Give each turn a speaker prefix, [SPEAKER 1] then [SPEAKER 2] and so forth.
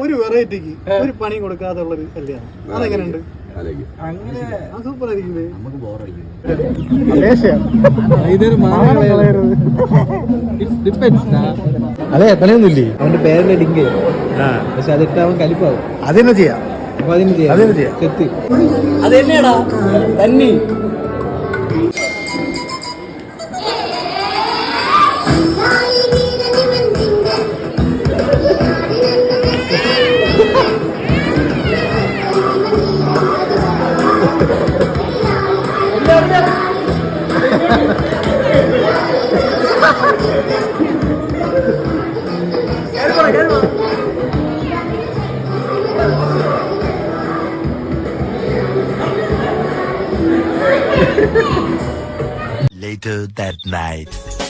[SPEAKER 1] ഒരു വെറൈറ്റിക്ക് ഒരു പണി കൊടുക്കാതെ ഉള്ളൊരു കല്യാണം അതെങ്ങനെയുണ്ട്? സൂപ്പർ ആയിരിക്കും.
[SPEAKER 2] അതെ എത്രയൊന്നുമില്ലേ അവന്റെ പേരിന്റെ ഡിങ്ക് പക്ഷെ അതിട്ട് അവൻ കലിപ്പാവും.
[SPEAKER 1] അതെന്നെ ചെയ്യാം.
[SPEAKER 2] അപ്പൊ അതിന് ചെയ്യാം സെറ്റ്.
[SPEAKER 1] അതെന്നെയാടാ തന്നെ.
[SPEAKER 3] Later that night.